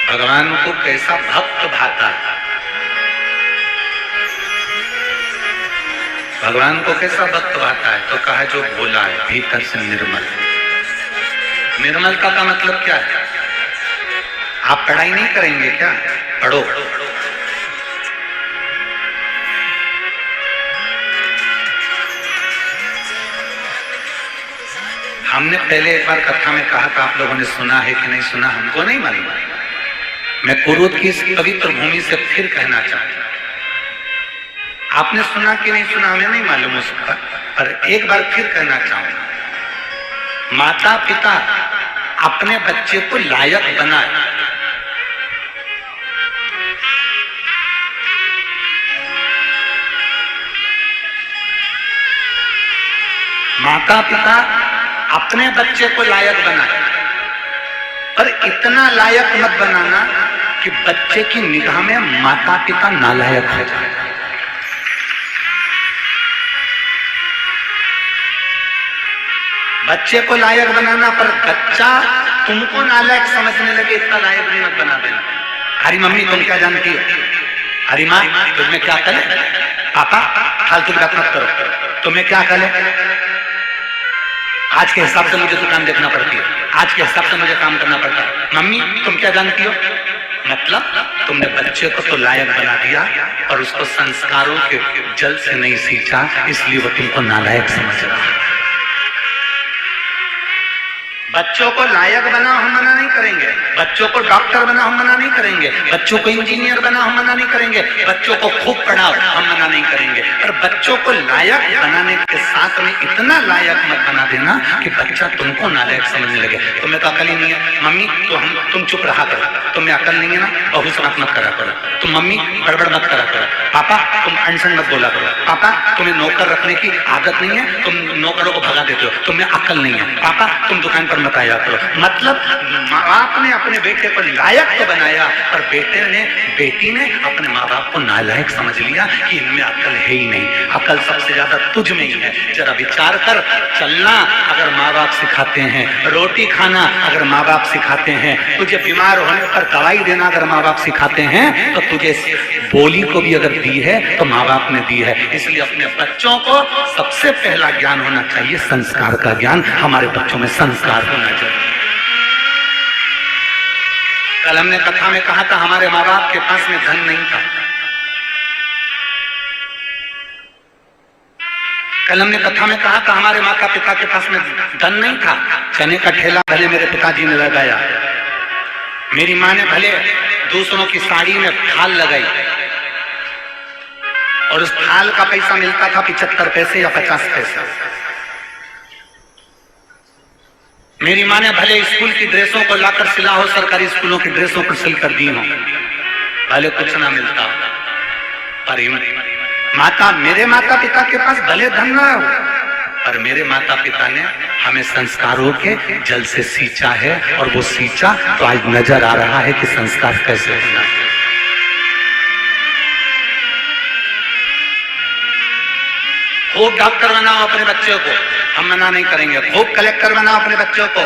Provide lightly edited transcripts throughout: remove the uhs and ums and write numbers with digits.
भगवान को कैसा भक्त भाता है, भगवान को कैसा भक्त भाता है? तो कहा जो भोला है, भीतर से निर्मल। निर्मलता का मतलब क्या है? आप पढ़ाई नहीं करेंगे क्या? पढ़ो। हमने पहले एक बार कथा में कहा था, आप लोगों ने सुना है कि नहीं सुना हमको नहीं मालूम। मैं कुरुद की इस पवित्र भूमि से फिर कहना चाहता हूं, आपने सुना कि नहीं सुना हमें नहीं मालूम उसका, पर एक बार फिर कहना चाहूंगा, माता पिता अपने बच्चे को लायक बनाए। माता पिता अपने बच्चे को लायक बनाए, पर इतना लायक मत बनाना कि बच्चे की निगाह में माता पिता नालायक हो जाए। बच्चे को लायक बनाना, पर बच्चा तुमको नालायक समझने लगे, इतना लायक भी मत बना देना। अरे मम्मी तुम क्या जानती हो, अरे माँ तुम्हें क्या कले, पापा फालतू की बात मत करो, तुम्हें क्या कले, आज के हिसाब से मुझे दुकान देखना पड़ती है, आज के हिसाब से मुझे काम करना पड़ता है, मम्मी तुम क्या जानती हो। मतलब तुमने बच्चे को तो लायक बना दिया और उसको संस्कारों के जल से नहीं सींचा, इसलिए वो तुमको नालायक समझ रहा है। बच्चों को लायक बना हम मना नहीं करेंगे, बच्चों को डॉक्टर बना हम मना नहीं करेंगे, बच्चों को इंजीनियर बना हम मना नहीं करेंगे, बच्चों को खूब पढ़ाओ हम मना नहीं करेंगे, पर बच्चों को लायक बनाने के साथ में इतना लायक मत बना देना कि बच्चा तुमको नालायक समझने लगे। तुम्हें तो अकल ही नहीं है, मम्मी तो तुम चुप रहा करो, तुम्हें अकल नहीं है ना, बहू से बात मत करा करो, तुम मम्मी गड़बड़ मत करा करो, पापा तुम अनशन मत बोला करो, पापा तुम्हें नौकर रखने की आदत नहीं है, तुम नौकरों को भगा देते हो, तुम्हें अकल नहीं है, पापा तुम दुकान पर मत आया करो। मतलब माँ बाप ने अपने बेटे को लायक तो बनाया, पर बेटी ने अपने माँ बाप को नालायक समझ लिया कि इनमें अकल है ही नहीं, अकल सबसे ज्यादा तुझ में ही है। जरा विचार कर, चलना अगर माँ बाप सिखाते हैं, रोटी खाना अगर माँ बाप सिखाते हैं, तुझे बीमार होने पर दवाई देना अगर माँ बाप सिखाते हैं, तो तुझे बोली को भी अगर दी है तो माँ बाप ने दी है। इसलिए अपने बच्चों को सबसे पहला ज्ञान होना चाहिए संस्कार का ज्ञान। हमारे बच्चों में संस्कार होना चाहिए। कल हमने कथा में कहा था हमारे माँ बाप के पास में धन नहीं था। कल हमने कथा में कहा था हमारे माता पिता के पास में धन नहीं था। चने का ठेला भले मेरे पिताजी ने लगाया, मेरी माँ ने भले दूसरों की साड़ी में फाल लगाई और उस फाल का पैसा मिलता था 75 पैसे या 50 पैसे। मेरी माँ ने भले स्कूल की ड्रेसों को लाकर सिला हो, सरकारी स्कूलों की ड्रेसों को सिल कर दी हो, भले कुछ ना मिलता, पर मेरे माता पिता के पास भले धन ना हो, पर मेरे माता पिता ने हमें संस्कारों के जल से सींचा है, और वो सींचा तो आज नजर आ रहा है कि संस्कार कैसे होना है। खूब डॉक्टर बनाओ अपने बच्चों को, हम मना नहीं करेंगे। खूब कलेक्टर बनाओ अपने बच्चों को,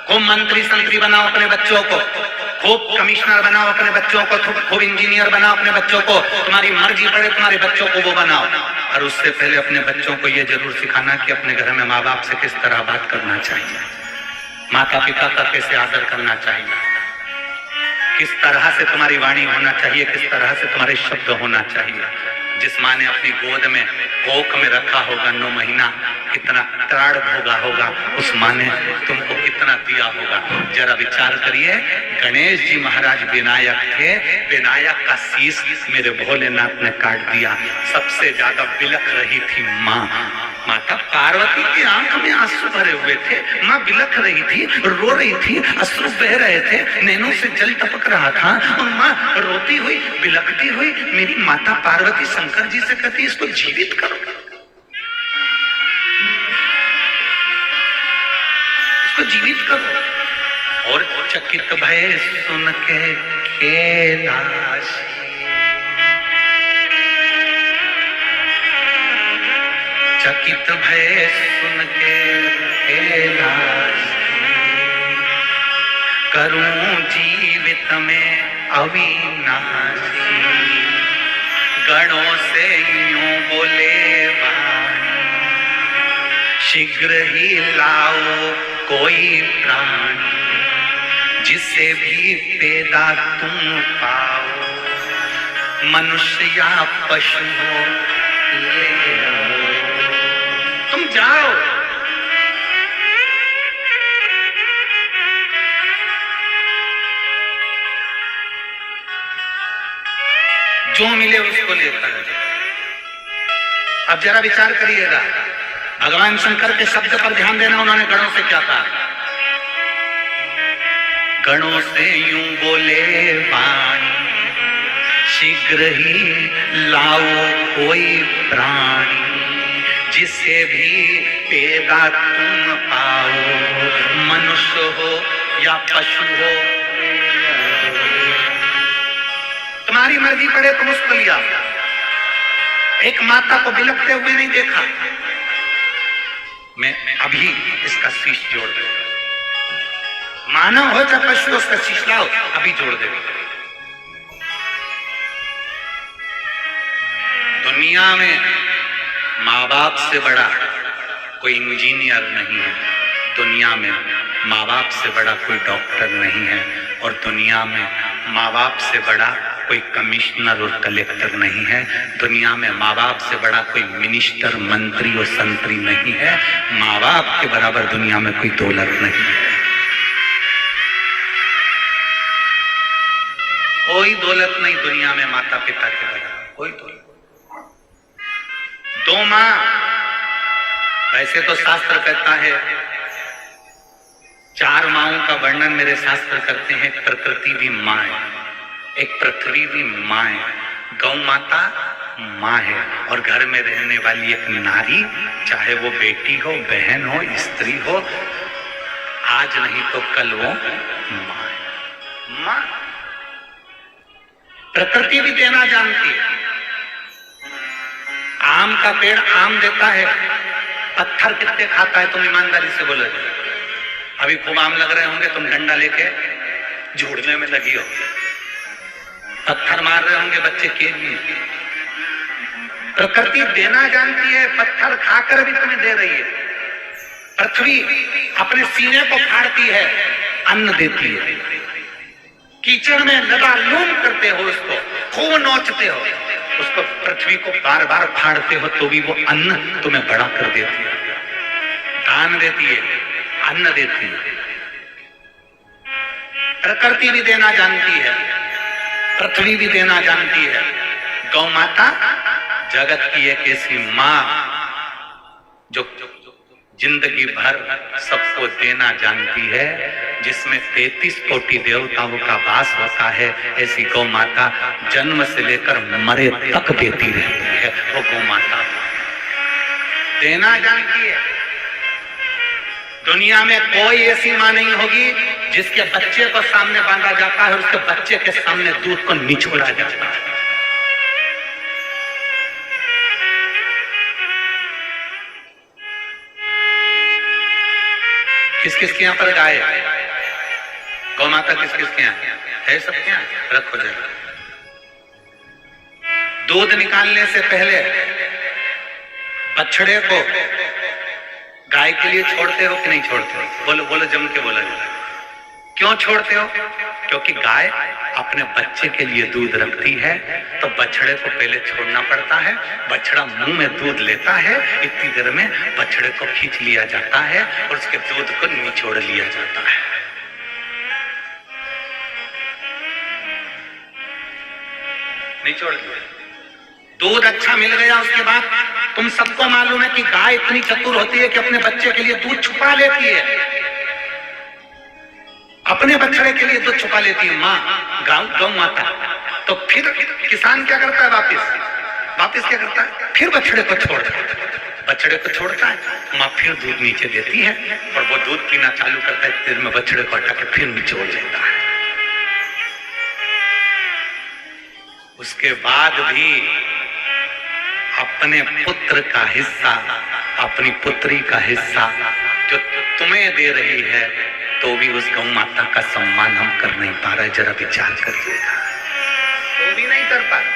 खूब मंत्री संतरी बनाओ अपने बच्चों को, खूब कमिश्नर बनाओ अपने बच्चों को, खूब इंजीनियर बनाओ अपने बच्चों को, तुम्हारी मर्जी पड़े तुम्हारे बच्चों को वो बनाओ। और उससे पहले अपने बच्चों को ये जरूर सिखाना कि अपने घर में माँ बाप से किस तरह बात करना चाहिए, माता पिता का कैसे आदर करना चाहिए, किस तरह से तुम्हारी वाणी होना चाहिए, किस तरह से तुम्हारे शब्द होना चाहिए। जिस माँ ने अपनी गोद में कोख में रखा होगा 9 महीना, कितना त्राण भोगा होगा, उस माँ ने तुमको कितना दिया होगा। जरा विचार करिए, गणेश जी महाराज विनायक थे, विनायक का शीश मेरे भोलेनाथ ने काट दिया। सबसे ज्यादा बिलख रही थी माँ, माता पार्वती की आंख में आंसू भरे हुए थे, माँ बिलख रही थी, रो रही थी, अश्रु बह रहे थे, नैनों से जल टपक रहा था, और माँ रोती हुई बिलखती हुई मेरी माता पार्वती शंकर जी से कहती इसको जीवित करो, इसको जीवित करो। और चकित भय सुन के कैलाश, चकित भय सुन के कैलाश, करूं जीवित जीवित में अविनाशी, गणों से यूं बोले वाणी, शीघ्र ही लाओ कोई प्राणी, जिसे भी पैदा तुम पाओ, मनुष्य या पशु हो ले आओ। तुम जाओ, जो मिले उसको लेकर। अब जरा विचार करिएगा, भगवान शंकर के शब्द पर ध्यान देना। उन्होंने गणों से क्या कहा? गणों से यूं बोले वाणी, शीघ्र ही लाओ कोई प्राणी, जिसे भी पैदा तुम पाओ, मनुष्य हो या पशु हो, तुम्हारी मर्जी पड़े तुम उसको लिया। एक माता को बिलखते हुए नहीं देखा। मैं अभी इसका शीश जोड़ दूं। मानव हो चाहे पशु, उसका शीश लाओ, अभी जोड़ दे। दुनिया में माँ बाप से बड़ा कोई इंजीनियर नहीं है, दुनिया में माँ बाप से बड़ा कोई डॉक्टर नहीं है, और दुनिया में माँ बाप से बड़ा कोई कमिश्नर और कलेक्टर नहीं है, दुनिया में माँ बाप से बड़ा कोई मिनिस्टर, मंत्री और संतरी नहीं है, माँ बाप के बराबर दुनिया में कोई दौलत नहीं है। कोई दौलत नहीं दुनिया में माता पिता के बराबर, कोई दौलत। दो माँ, वैसे तो शास्त्र कहता है, चार माओं का वर्णन मेरे शास्त्र करते हैं। प्रकृति भी माँ है, एक पृथ्वी भी माँ है, गौ माता माँ है, और घर में रहने वाली एक नारी, चाहे वो बेटी हो, बहन हो, स्त्री हो, आज नहीं तो कल वो माँ है। माँ प्रकृति भी देना जानती है। आम का पेड़ आम देता है, पत्थर कितने खाता है? तुम ईमानदारी से बोलो। अभी खूब आम लग रहे होंगे, तुम डंडा लेके झूड़ने में लगी हो, पत्थर मार रहे होंगे बच्चे केज में। प्रकृति देना जानती है, पत्थर खाकर भी तुम्हें दे रही है। पृथ्वी अपने सीने को फाड़ती है, अन्न देती है। कीचड़ में लबालूम करते हो, उसको खूब नोचते हो, उसको पृथ्वी को बार बार फाड़ते हो, तो भी वो अन्न तुम्हें बड़ा कर देती है, दान देती है, अन्न देती है। प्रकृति भी देना जानती है, पृथ्वी भी देना जानती है। गौ माता जगत की एक ऐसी माँ जो जिंदगी भर सबको देना जानती है, जिसमें 33 कोटि देवताओं का वास होता है। ऐसी गौ माता जन्म से लेकर मरे तक देती रहती है। वो गौ माता देना जानती है। दुनिया में कोई ऐसी माँ नहीं होगी जिसके बच्चे को सामने बांधा जाता है और उसके बच्चे के सामने दूध को निचोड़ा जाता है। किस किस के यहाँ पर गाय, गौ माता किस किस के यहाँ है? सबके यहाँ रखो जरा। दूध निकालने से पहले बछड़े को गाय के लिए छोड़ते हो कि नहीं छोड़ते हो? बोलो बोलो, जम के बोला जाए। क्यों छोड़ते हो? क्योंकि गाय अपने बच्चे के लिए दूध रखती है, तो बछड़े को पहले छोड़ना पड़ता है। बछड़ा मुंह में दूध लेता है, इतनी देर में बछड़े को खींच लिया जाता है और उसके दूध को निचोड़ लिया जाता है। निचोड़ लिया, दूध अच्छा मिल गया। उसके बाद तुम सबको मालूम है कि गाय इतनी चतुर होती है कि अपने बच्चे के लिए दूध छुपा लेती है, अपने बछड़े के लिए दूध छुपा लेती है माँ, गौ माता। तो फिर किसान क्या करता है? वापिस क्या करता है? फिर बछड़े को छोड़ता है, बछड़े को छोड़ता है, माँ फिर दूध नीचे देती है और वो दूध पीना चालू करता है। फिर में बछड़े को हटा के फिर निचोड़ देता है। उसके बाद भी अपने पुत्र का हिस्सा, अपनी पुत्री का हिस्सा जो तुम्हें दे रही है, तो भी उस गौ माता का सम्मान हम कर नहीं पा रहे। जरा विचार करिएगा, तो भी नहीं कर पा रहे।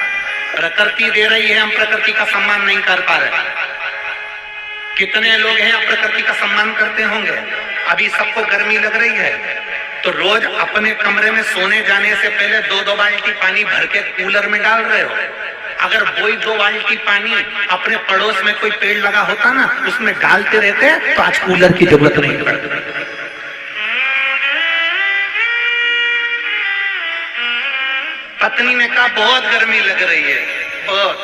प्रकृति दे रही है, हम प्रकृति का सम्मान नहीं कर पा रहे। कितने लोग हैं प्रकृति का सम्मान करते होंगे? अभी सबको गर्मी लग रही है तो रोज अपने कमरे में सोने जाने से पहले 2-2 बाल्टी पानी भर के कूलर में डाल रहे हो। अगर वही 2 बाल्टी पानी अपने पड़ोस में कोई पेड़ लगा होता ना, उसमें डालते रहते तो आज कूलर की जरूरत नहीं पड़ती। पत्नी ने कहा बहुत गर्मी लग रही है, बहुत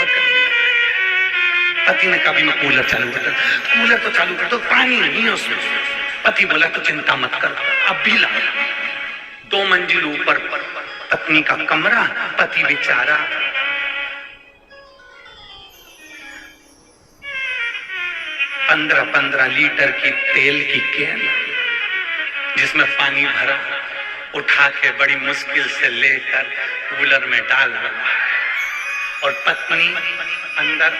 गर्मी। पति ने कहा भी मैं कूलर चालू कर, कूलर तो चालू कर, तो पानी नहीं है उसमें। पति बोला तो चिंता मत कर, अब भी ला। 2 मंजिल ऊपर पत्नी का कमरा, पति बेचारा 15-15 लीटर की तेल की कैन जिसमें पानी भरा, उठा के बड़ी मुश्किल से लेकर कूलर में डाल रहा है, और पत्नी अंदर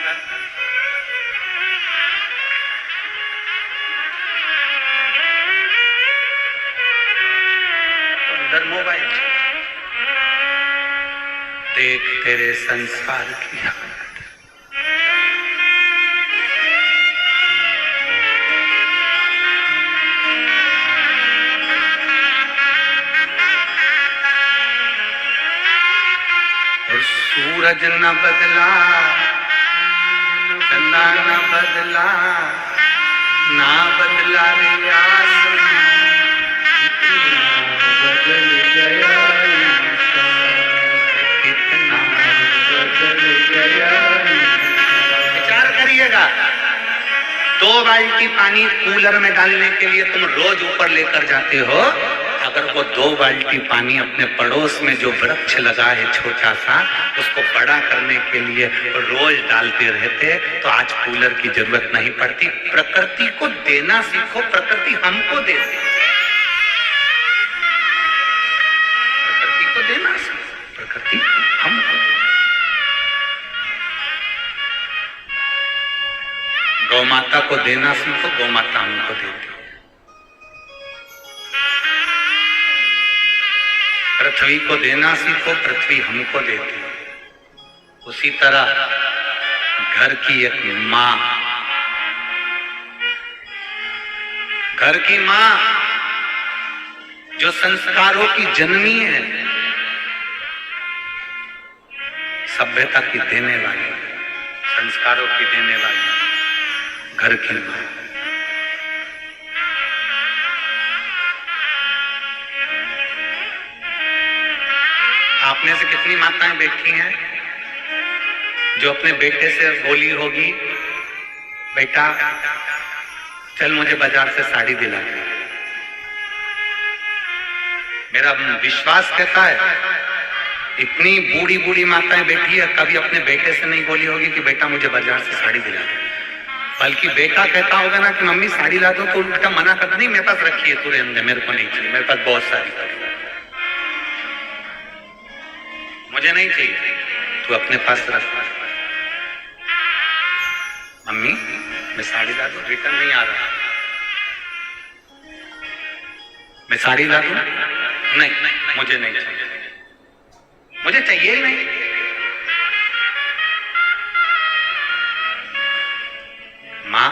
मोबाइल। देख तेरे संसार की हालत। और सूरज न बदला, चंदा न बदला, ना बदला रे आसमान, बदल गया कितना बदल गया। विचार करिएगा, 2 बाल्टी पानी कूलर में डालने के लिए तुम रोज ऊपर लेकर जाते हो। अगर वो 2 बाल्टी पानी अपने पड़ोस में जो वृक्ष लगा है छोटा सा, उसको बड़ा करने के लिए रोज डालते रहते तो आज कूलर की जरूरत नहीं पड़ती। प्रकृति को देना सीखो, प्रकृति हमको देती। देना प्रकृति हमको। गौ माता को देना सीखो, गौ माता हमको देती। पृथ्वी को देना सीखो, पृथ्वी हमको देती। उसी तरह घर की एक मां, घर की मां जो संस्कारों की जननी है, सभ्यता की देने वाली, संस्कारों की देने वाली घर की मां। आप में से कितनी माताएं बैठी हैं जो अपने बेटे से बोली होगी, बेटा चल मुझे बाजार से साड़ी दिला दे। मेरा विश्वास कहता है इतनी बूढ़ी बूढ़ी माताएं बैठी है, कभी अपने बेटे से नहीं बोली होगी कि बेटा मुझे बाजार से साड़ी दिला दे। बल्कि बेटा कहता होगा ना कि मम्मी साड़ी ला दो, तो उल्टा मना करता, नहीं मेरे पास रखी है, तू रहने दे, मेरे को नहीं चाहिए, मेरे पास बहुत सारी साड़ी, मुझे नहीं चाहिए, तू अपने पास रख। मम्मी मैं साड़ी ला दूं, रिटर्न नहीं आ रहा, मैं साड़ी ला दूं, नहीं मुझे नहीं चाहिए, मुझे चाहिए ही नहीं। मां,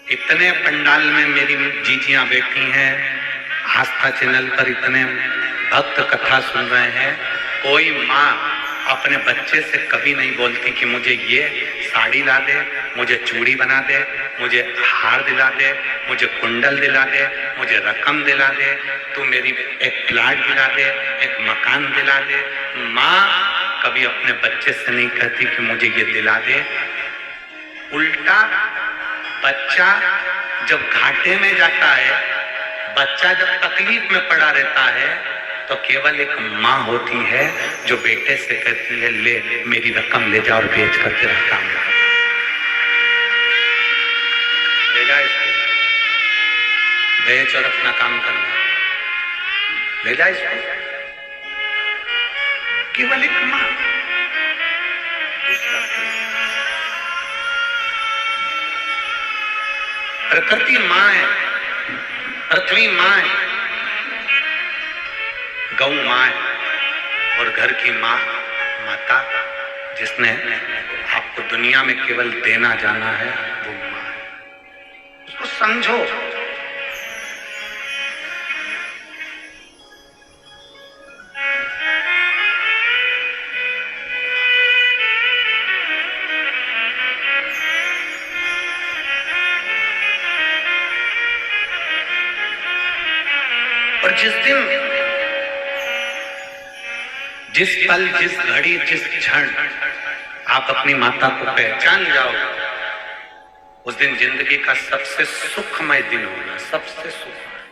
इतने पंडाल में मेरी जीजियां बैठी हैं, आस्था चैनल पर इतने भक्त कथा सुन रहे हैं, कोई मां अपने बच्चे से कभी नहीं बोलती कि मुझे ये साड़ी ला दे, मुझे चूड़ी बना दे, मुझे हार दिला दे, मुझे कुंडल दिला दे, मुझे रकम दिला दे, तू मेरी एक प्लाट दिला दे, एक मकान दिला दे। माँ कभी अपने बच्चे से नहीं कहती कि मुझे ये दिला दे। उल्टा बच्चा जब घाटे में जाता है, बच्चा जब तकलीफ में पड़ा रहता है, तो केवल एक माँ होती है जो बेटे से कहती है ले मेरी रकम ले जा और बेच कर तेरा काम ले जा, इसको बेच और अपना काम करना, ले जा इसको। केवल एक माँ। प्रकृति माँ है, पृथ्वी माँ है, गौ माँ है, और घर की माँ माता जिसने आपको दुनिया में केवल देना जाना है वो माँ है। उसको समझो। और जिस दिन, जिस पल, जिस घड़ी, जिस क्षण आप अपनी माता को पहचान जाओगे, उस दिन जिंदगी का सबसे सुखमय दिन होगा, सबसे सुखमय।